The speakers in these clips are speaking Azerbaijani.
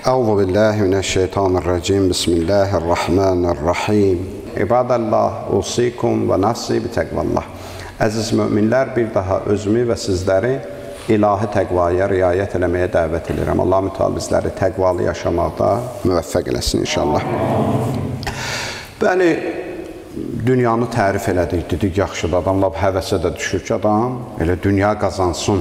Euzu billahi mineşşeytanirracim. Bismillahirrahmanirrahim. İbadallah, usikum və nafsi bi təqvallah. Əziz möminlər, bir daha özümü və sizləri ilahi təqvaya riayət eləməyə dəvət edirəm. Allah mütəala bizləri təqvalı yaşamaqda müvəffəq eləsin inşallah. Bəli, dünyanı tərif elədik, dedik yaxşıdır, adam lap həvəsə də düşür ki, adam elə dünya qazansın.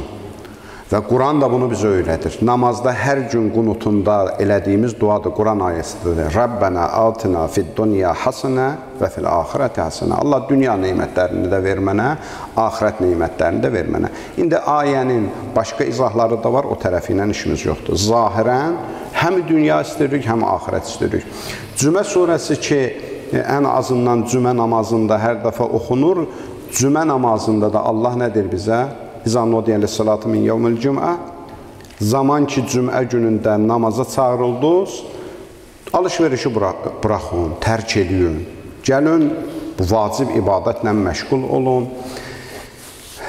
Və Quran da bunu bizə öyrədir. Namazda hər gün qunutunda elədiyimiz duadır, Quran ayəsidir. Rabbənə atina fid-dunya hasenə və fil-axirəti hasenə. Allah dünya neymətlərini də ver mənə, axirət neymətlərini də ver mənə. İndi ayənin başqa izahları da var, o tərəfi ilə işimiz yoxdur. Zahirən həm dünya istəyirik, həm axirət istəyirik. Cümə surəsi ki, ən azından cümə namazında hər dəfə oxunur, cümə namazında da Allah nədir bizə? İzâ nudiye lis-salâti min yevmil cüm'ə. Zaman ki, cümə günündə namaza çağırıldınız, alış-verişi buraxın, tərk edin. Gəlin, bu vacib ibadətlə məşğul olun.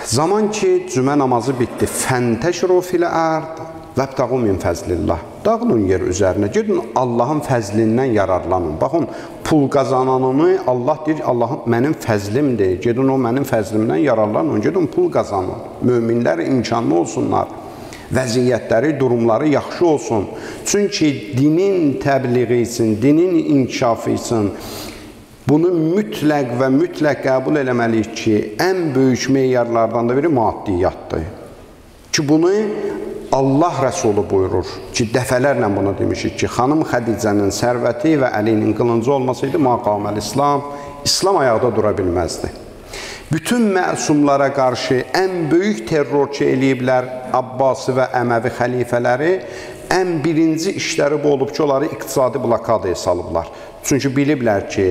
Zaman ki, cümə namazı bitdi, fəntəşru fil-ərd vəbtəğu min fəzlillah. Dağılın yer üzərinə, gedin Allahın fəzlindən yararlanın. Baxın, pul qazananını Allah deyir, Allah mənim fəzlimdir. Gedin o mənim fəzlimdən yararlanın, gedin pul qazanın. Möminlər imkanlı olsunlar, vəziyyətləri, durumları yaxşı olsun. Çünki dinin təbliği üçün, dinin inkişafı üçün bunu mütləq və mütləq qəbul eləməliyik ki, ən böyük meyarlardan da biri maddiyyatdır. Ki bunu Allah Rəsulü buyurur ki, dəfələrlə bunu demişik ki, xanım Xədicənin sərvəti və Əlinin qılıncı olmasaydı, maqaməl İslam, İslam ayaqda dura bilməzdi. Bütün məsumlara qarşı ən böyük terrorçu eləyiblər Abbasi və Əməvi xəlifələri, ən birinci işləri bu olub ki, onları iqtisadi blokadaya salıblar. Çünki biliblər ki,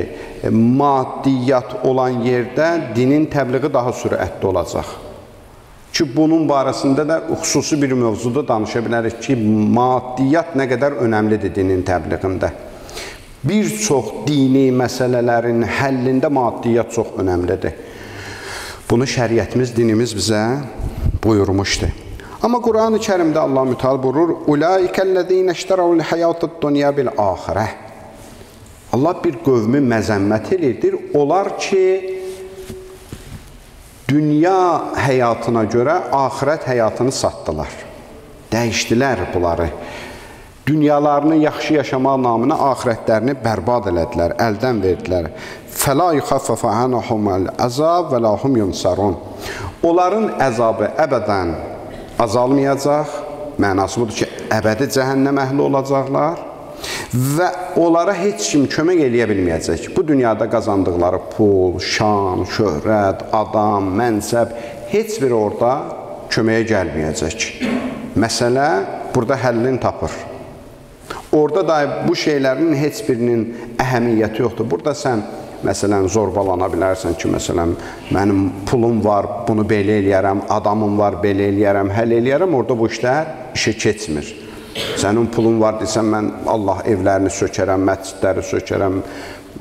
maddiyyat olan yerdə dinin təbliği daha sürətli olacaq. Ki, bunun barəsində də xüsusi bir mövzuda danışa bilərik ki, maddiyyat nə qədər önəmlidir dinin təbliğində. Bir çox dini məsələlərin həllində maddiyyat çox önəmlidir. Bunu şəriətimiz, dinimiz bizə buyurmuşdur. Amma Quran-ı Kərimdə Allah mütəala buyurur, Ulaikəl-ləzīnə iştərəvul həyatid-dunya bil-axirə. Allah bir qövmü məzəmmət edir. Onlar ki, dünya həyatına görə axirət həyatını satdılar. Dəyişdilər bunları. Dünyalarını yaxşı yaşamaq naminə axirətlərini bərbad elədilər, əldən verdilər. Fəla yuxaffəfə anhumul əzab və lahum yunsarun. Onların əzabı əbədən azalmayacaq. Mənası budur ki, əbədi cəhənnəm əhli olacaqlar. Və onlara heç kim kömək eləyə bilməyəcək. Bu dünyada qazandıqları pul, şan, şöhrət, adam, mənsəb, heç biri orada köməyə gəlməyəcək. Məsələ burada həllini tapır. Orada da bu şeylərin heç birinin əhəmiyyəti yoxdur. Burada sən, məsələn, zorbalana bilərsən ki, məsələn, mənim pulum var, bunu belə eləyərəm, adamım var, belə eləyərəm, həll eləyərəm, orada bu işlər işə keçmir. Sənin pulun var desən, mən Allah evlərini sökərəm, məscidləri sökərəm,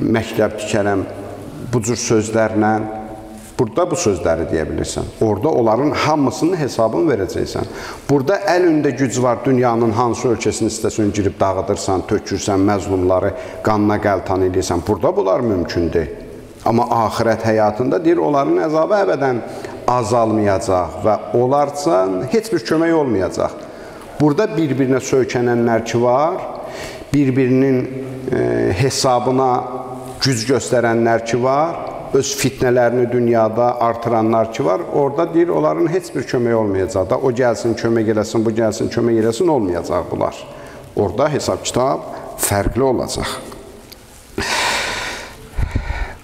məktəb tikərəm, bu cür sözlərlə, burada bu sözləri deyə bilirsən. Orada onların hamısının hesabını verəcəksən. Burada əlində güc var, dünyanın hansı ölkəsini istəsən girib dağıdırsan, tökürsən, məzlumları qanına qəltan edirsən. Burada bunlar mümkündür. Amma axirət həyatında deyir, onların əzabı əbədən azalmayacaq və onlarca heç bir kömək olmayacaq. Burada bir-birinə söykənənlər ki var, bir-birinin hesabına güc göstərənlər ki var, öz fitnələrini dünyada artıranlar ki var, orada deyir, onların heç bir kömək olmayacaq da, o gəlsin, kömək eləsin, bu gəlsin, kömək eləsin, olmayacaq bunlar. Orada hesab-kitab fərqli olacaq.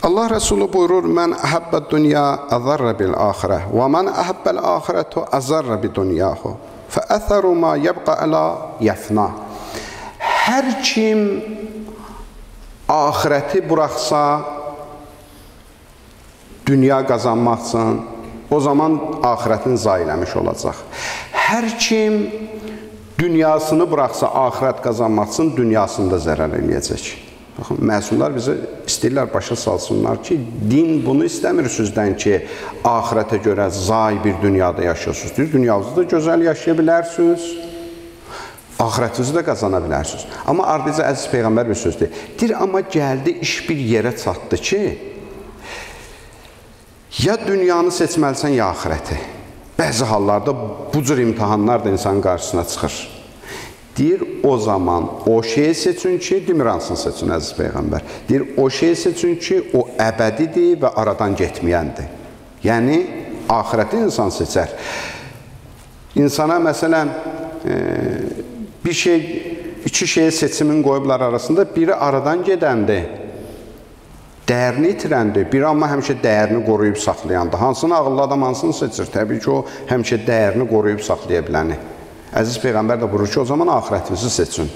Allah Rəsulü buyurur, mən əhəbbət dünya əzərrə bil-axirə və mən əhəbbəl-axirətü əzərrə bi-dünyahu. Fəəthəru ma yəbqə ələ yəfna. Hər kim axirəti buraxsa, dünya qazanmaq üçün, o zaman axirətini zayləmiş olacaq. Hər kim dünyasını buraxsa, axirət qazanmaq üçün, dünyasını da zərər eləyəcək. Baxın, məsumlar bizə istəyirlər, başa salsınlar ki, din bunu istəmir sizdən ki, axirətə görə zay bir dünyada yaşayasınız. Dünyasında gözəl yaşaya bilərsiniz. Axirətinizi də qazana bilərsiniz. Amma ardıcı əziz Peyğəmbər bir söz deyir. Deyir, amma gəldi, iş bir yerə çatdı ki, ya dünyanı seçməlisən, ya axirəti. Bəzi hallarda bu cür imtihanlar da insanın qarşısına çıxır. Deyir, o zaman o şeyi seçin ki, dimirsini seçin, əziz Peyğəmbər. Deyir, o şeyi seçin ki, o əbədidir və aradan getməyəndir. Yəni, axirəti insan seçər. İnsana, məsələn, bir şey, iki şeyi seçimin qoyublar arasında biri aradan gedəndir, dəyərini itirəndir, biri amma həmişə dəyərini qoruyub saxlayandır. Hansını ağıllı adam hansını seçir? Təbii ki, o həmişə dəyərini qoruyub saxlaya biləni. Əziz Peyğəmbər də buyurur ki, o zaman axirətinizi seçin.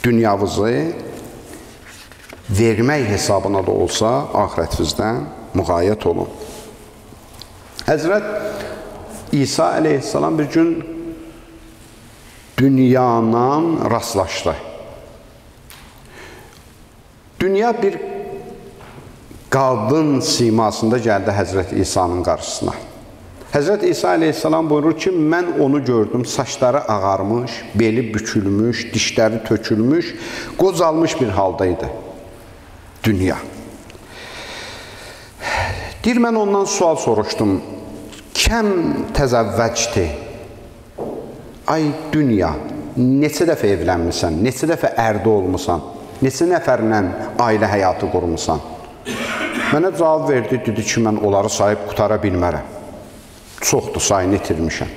Dünyavızı vermək hesabına da olsa, axirətinizdən müğayət olun. Həzrət İsa əleyhissalam bir gün dünyanla rastlaşdı. Dünya bir qadın simasında gəldi Həzrət İsa'nın qarşısına. Həzrət İsa əleyhissalam buyurur ki, mən onu gördüm, saçları ağarmış, beli bükülmüş, dişləri tökülmüş, qocalmış bir haldaydı dünya. Deyir, mən ondan sual soruşdum, kəm təzəvvəcdi? Ay dünya, neçə dəfə evlənmirsən, neçə dəfə ərdə olmusan, neçə nəfərlə ailə həyatı qurmusan? Mənə cavab verdi, dedi ki, mən onları sayıb qutara bilmərəm. Çoxdur, sayını itirmişəm.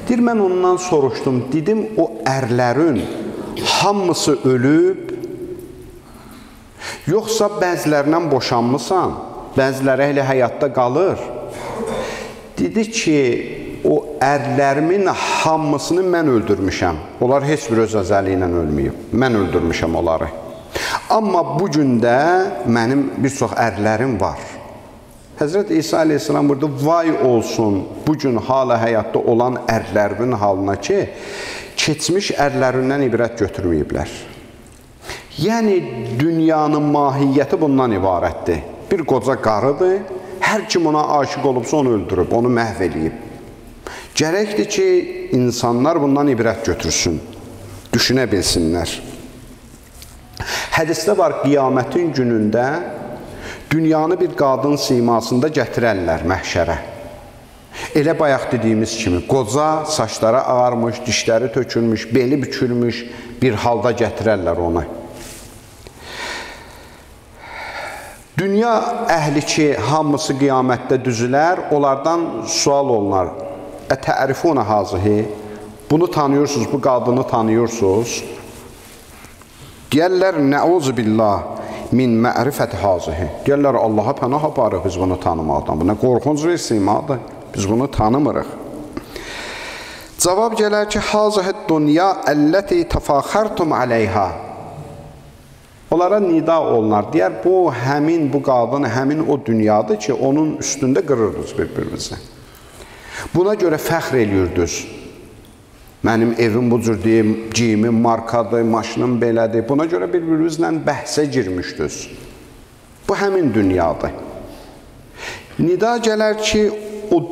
Deyir, mən ondan soruşdum, dedim, o ərlərin hamısı ölüb, yoxsa bəzilərindən boşanmısan, bəziləri elə həyatda qalır. Dedi ki, o ərlərimin hamısını mən öldürmüşəm. Onlar heç bir öz əzəli ilə ölməyib. Mən öldürmüşəm onları. Amma bu gün də mənim bir çox ərlərim var. Həzrət İsa əleyhissalam burada vay olsun bu gün hala həyatda olan ərlərimin halına ki, keçmiş ərlərindən ibrət götürməyiblər. Yəni, dünyanın mahiyyəti bundan ibarətdir. Bir qoca qarıdır, hər kim ona aşıq olubsa onu öldürüb, onu məhv eləyib. Gərəkdir ki, insanlar bundan ibrət götürsün, düşünə bilsinlər. Hədisdə var, qiyamətin günündə dünyanı bir qadın simasında gətirərlər məhşərə. Elə bayaq dediyimiz kimi, qoca, saçları ağarmış, dişləri tökülmüş, beli bükülmüş bir halda gətirərlər onu. Dünya əhli ki, hamısı qiyamətdə düzülər, onlardan sual olunar. Ətərifuna hazihi, bunu tanıyırsınız, bu qadını tanıyırsınız. Deyərlər, nəuzu billah min mərifəti hazihi. Deyərlər, Allaha pənah aparıq biz bunu tanımaqdan. Bu nə qorxunc bir simadır, biz bunu tanımırıq. Cavab gələr ki, hazihi dünya əlləti təfaxərtum aleyha. Onlara nida olunar. Deyər, bu həmin bu qadın, həmin o dünyadır ki, onun üstündə qırırdınız bir-birinizi. Buna görə fəxr eləyirdiniz. Mənim evim bu cür deyim, giyimim markadır, maşınım belədir. Buna görə bir-birinizlə bəhsə girmişdiniz. Bu həmin dünyadır. Nida gələr ki, o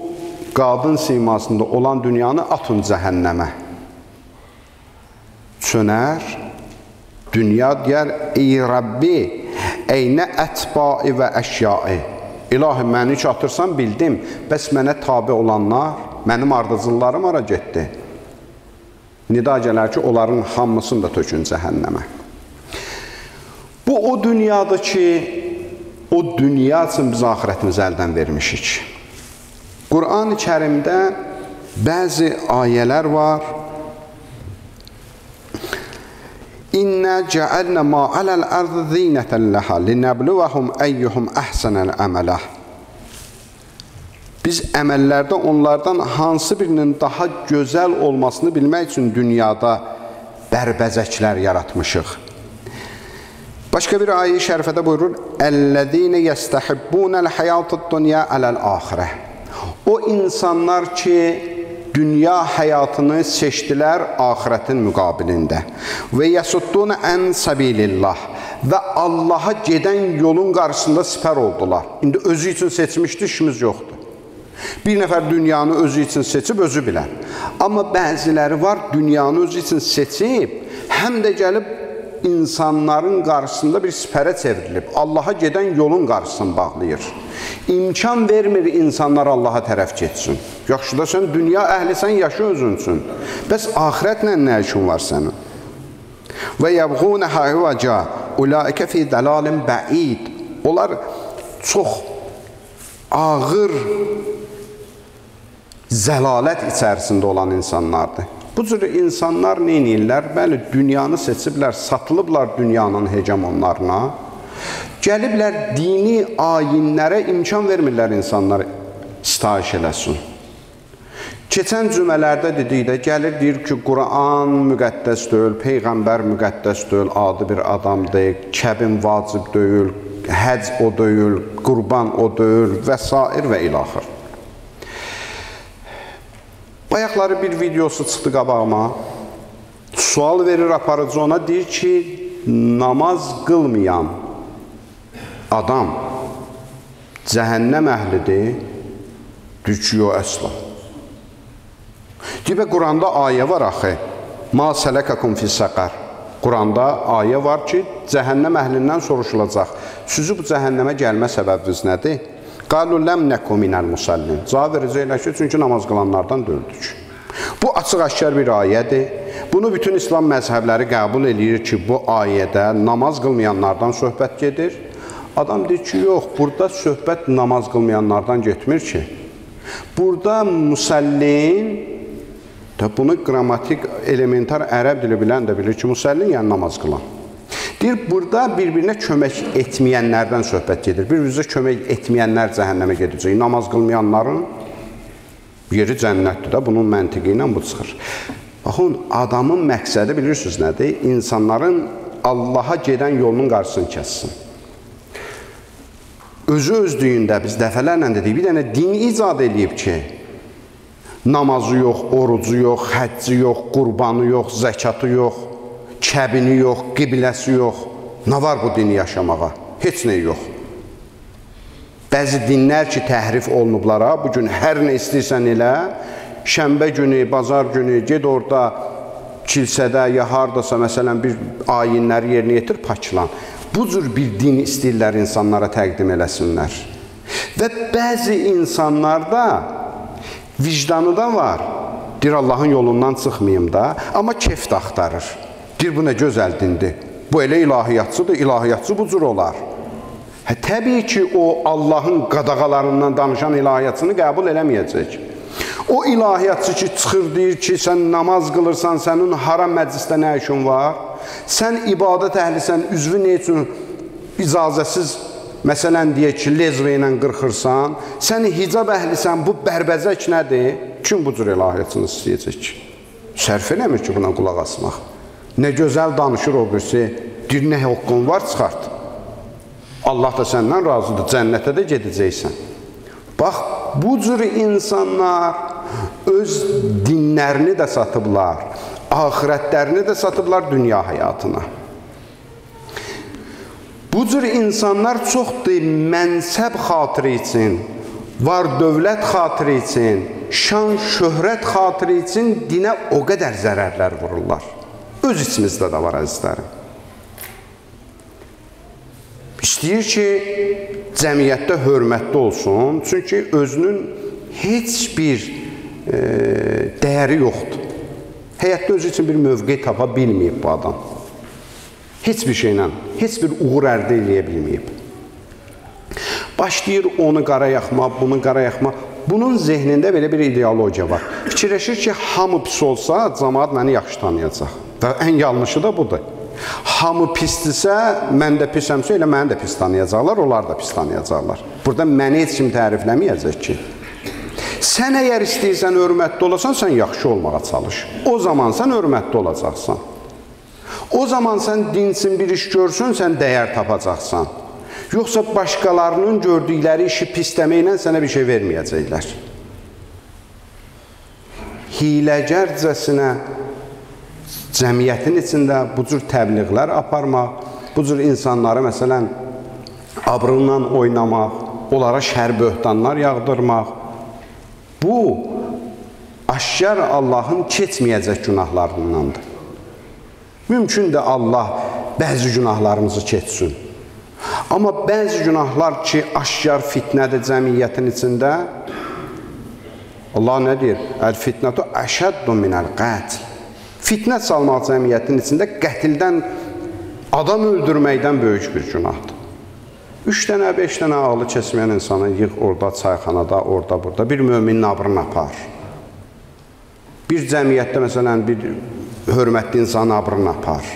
qadın simasında olan dünyanı atın cəhənnəmə. Çönər, dünya deyər, ey Rabbi, eynə ətbai və əşyai. İlahi, məni ki atırsan bildim, bəs mənə tabi olanlar, mənim ardıcıllarım ara getdi. Nida gələr ki, onların hamısını da tökün cəhənnəmə. Bu o dünyadır ki, o dünya üçün biz axirətimizi əldən vermişik. Qur'an-ı Kərimdə bəzi ayələr var. İnnə cəəlnə ma aləl ərd zinətən ləhə linəbluvəhum əyyuhum əhsənəl əmələ. Biz əməllərdə onlardan hansı birinin daha gözəl olmasını bilmək üçün dünyada bərbəzəklər yaratmışıq. Başqa bir ayə-i şərifədə buyurur, Əl-ləzīnə yəstəhibbunəl həyatı dünya ələl-axirə. O insanlar ki, dünya həyatını seçdilər axirətin müqabilində. Və yəsudduna ən səbilillah. Və Allaha gedən yolun qarşısında sipər oldular. İndi özü üçün seçmişdi, işimiz yoxdur. Bir nəfər dünyanı özü üçün seçib, özü bilən. Amma bəziləri var, dünyanı özü üçün seçib, həm də gəlib insanların qarşısında bir sipərə çevrilib, Allaha gedən yolun qarşısını bağlayır. İmkan vermir insanlar Allaha tərəf getsin. Yaxşı da sən dünya əhlisən, yaşa özün üçün. Bəs axirətlə nə işin var sənin? Və yəbğunəhə hüvəcə, ulaikə fi dəlalin bəid. Onlar çox ağır zəlalət içərisində olan insanlardır. Bu cür insanlar nə edirlər? Bəli, dünyanı seçiblər, satılıblar dünyanın hegemonlarına. Gəliblər dini ayinlərə imkan vermirlər insanlar sitayiş eləsin. Keçən cümələrdə dedikdə gəlir, deyir ki, Quran müqəddəs deyil, Peyğəmbər müqəddəs deyil, adi bir adamdır, kəbin vacib deyil, həc o deyil, qurban o deyil və s. və ilaxır. Bayaqları bir videosu çıxdı qabağıma. Sual verir aparıcı ona, deyir ki, namaz qılmayan adam cəhənnəm əhlidir, düşüyor əsla. Deyir, Quranda ayə var axı. Ma sələkəkum fissəqər. Quranda ayə var ki, cəhənnəm əhlindən soruşulacaq. Sizi bu cəhənnəmə gəlmə səbəbiniz nədir? Qalu ləm nəku minəl musallin. Cavab verəcəklər ki, çünki namaz qılanlardan döldük. Bu açıq-aşkar bir ayədir. Bunu bütün İslam məzhəbləri qəbul edir ki, bu ayədə namaz qılmayanlardan söhbət gedir. Adam deyir ki, yox, burada söhbət namaz qılmayanlardan getmir ki. Burada musallin, bunu qrammatik, elementar ərəb dili bilən də bilir ki, musallin yəni namaz qılan. Deyir, burada bir-birinə kömək etməyənlərdən söhbət gedir. Bir-birinizə kömək etməyənlər cəhənnəmə gedəcək. Namaz qılmayanların yeri cənnətdir də, bunun məntiqi ilə bu çıxır. Baxın, adamın məqsədi bilirsiniz nədir? İnsanların Allaha gedən yolunun qarşısını kəssin. Özü özlüyündə biz dəfələrlə dedik, bir dənə din icad edib ki, namazı yox, orucu yox, həcci yox, qurbanı yox, zəkatı yox, kəbini yox, qibləsi yox. Nə var bu dini yaşamağa? Heç nə yox. Bəzi dinlər ki, təhrif olunublara, bugün hər nə istəyirsən elə, şənbə günü, bazar günü, ged orada kilsədə ya haradasa, məsələn, bir ayinləri yerinə yetir, paklan. Bu cür bir din istəyirlər insanlara təqdim eləsinlər. Və bəzi insanlarda vicdanı da var. Deyir, Allahın yolundan çıxmayayım da, amma kef də axtarır. Deyir, bu nə gözəl dindir. Bu elə ilahiyyatçıdır, ilahiyyatçı bu cür olar. Təbii ki, o Allahın qadağalarından danışan ilahiyyatçını qəbul eləməyəcək. O ilahiyyatçı ki, çıxır, deyir ki, sən namaz qılırsan, sənin haram məclisdə nə işin var? Sən ibadət əhlisən, üzvü nə üçün icazəsiz, məsələn, deyək ki, lezvə ilə qırxırsan, sən hicab əhlisən, bu bərbəzək nədir? Kim bu cür ilahiyyatçını istəyəcək ki? Sərf eləmir ki, buna qulaq asmaq. Nə gözəl danışır o birisi, deyir, nə haqqın var, çıxart. Allah da səndən razıdır, cənnətə də gedəcəksən. Bax, bu cür insanlar öz dinlərini də satıblar, axirətlərini də satıblar dünya həyatına. Bu cür insanlar çoxdur mənsəb xatiri üçün, var dövlət xatiri üçün, şan, şöhrət xatiri üçün dinə o qədər zərərlər vururlar. Öz içimizdə də var, əzizlərim. İstəyir ki, cəmiyyətdə hörmətli olsun, çünki özünün heç bir dəyəri yoxdur. Həyatda özü üçün bir mövqe tapa bilməyib bu adam. Heç bir şeylə, heç bir uğur əldə eləyə bilməyib. Başlayır onu qara yaxmaq, bunu qara yaxmaq. Bunun zehnində belə bir ideologiya var. Fikirləşir ki, hamı pis olsa, cəmaat məni yaxşı tanıyacaq. Və ən yanlışı da budur. Hamı pisdirsə, mən də pisəmsə, elə məni də pis tanıyacaqlar, onlar da pis tanıyacaqlar. Burada məni heç kim tərifləməyəcək ki. Sən əgər istəyirsən, hörmətli olasan, sən yaxşı olmağa çalış. O zaman sən hörmətli olacaqsan. O zaman sən dinsin bir iş görsün, sən dəyər tapacaqsan. Yoxsa başqalarının gördükləri işi pisləməklə sənə bir şey verməyəcəklər. Hiləgərcəsinə cəmiyyətin içində bu cür təbliğlər aparmaq, bu cür insanları, məsələn, abrından oynamaq, onlara şər böhtanlar yağdırmaq, Bu, aşkar Allahın keçməyəcək günahlarındandır. Mümkündür Allah bəzi günahlarımızı keçsin. Amma bəzi günahlar ki, aşkar fitnədir cəmiyyətin içində, Allah nə deyir? Əl-fitnətu əşəddun minəl qətl. Fitnə salmaq cəmiyyətin içində qətildən, adam öldürməkdən böyük bir günahdır. 3 dənə, 5 dənə ağlı keçməyən insanı yığ orada, çayxanada, orada, burada. Bir müminin nabrını apar. Bir cəmiyyətdə, məsələn, bir hörmətli insanın nabrını apar.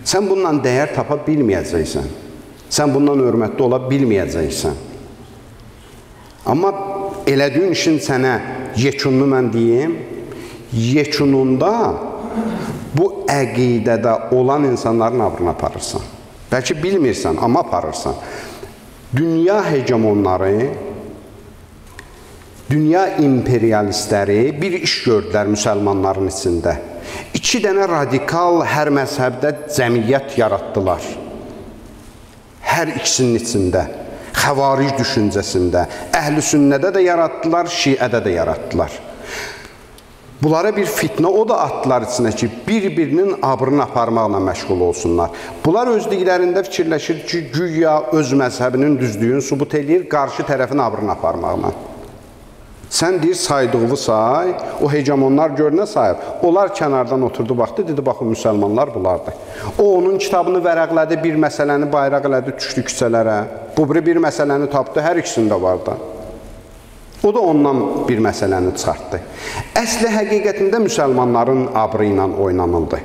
Sən bundan dəyər tapa bilməyəcəksən. Sən bundan hörmətli ola bilməyəcəksən. Amma elədiyin işin sənə yekununu mən deyim, yekununda bu əqidədə olan insanların nabrını aparırsan. Bəlkə bilmirsən, amma aparırsan. Dünya hegemonları, dünya imperialistləri bir iş gördülər müsəlmanların içində. 2 dənə radikal hər məzhəbdə cəmiyyət yaratdılar. Hər ikisinin içində, xəvaric düşüncəsində, əhl-i sünnədə də yaratdılar, şiədə də yaratdılar. Bunlara bir fitnə o da atdılar içinə ki, bir-birinin abrını aparmaqla məşğul olsunlar. Bunlar özlüklərində fikirləşir ki, güya öz məzhəbinin düzlüyünü sübut edir, qarşı tərəfin abrını aparmaqla. Sən deyir, saydığını say, o hegemonlar gör nə sayır. Onlar kənardan oturdu, baxdı, dedi, baxın, müsəlmanlar bunlardır. O, onun kitabını vərəqlədi, bir məsələni bayraq elədi, düşdü küçələrə. Bu bir məsələni tapdı, hər ikisində var da. O da ondan bir məsələni çıxartdı. Əsli həqiqətində müsəlmanların abrı ilə oynanıldı.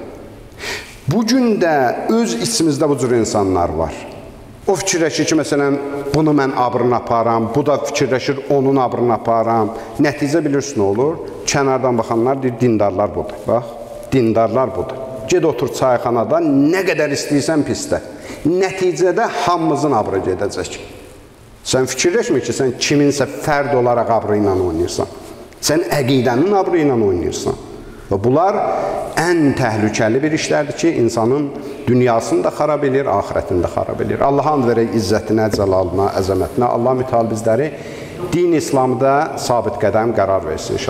Bugün də öz içimizdə bu cür insanlar var. O fikirləşir ki, məsələn, bunu mən abrını aparam, bu da fikirləşir, onun abrını aparam. Nəticə bilirsin nə olur? Kənardan baxanlar deyir, dindarlar budur. Bax, dindarlar budur. Ged otur çayxanada, nə qədər istəyirsən pisdə. Nəticədə hamımızın abrı gedəcək. Sən fikirləşmir ki, sən kiminsə fərd olaraq abrı ilə oynayırsan. Sən əqidənin abrı ilə oynayırsan. Və bunlar ən təhlükəli bir işlərdir ki, insanın dünyasını da xarab edir, axirətini də xarab edir. Allaha and verək izzətinə, cəlalına, əzəmətinə. Allah mütəal bizləri din İslamda sabit qədəm qərar versin inşallah.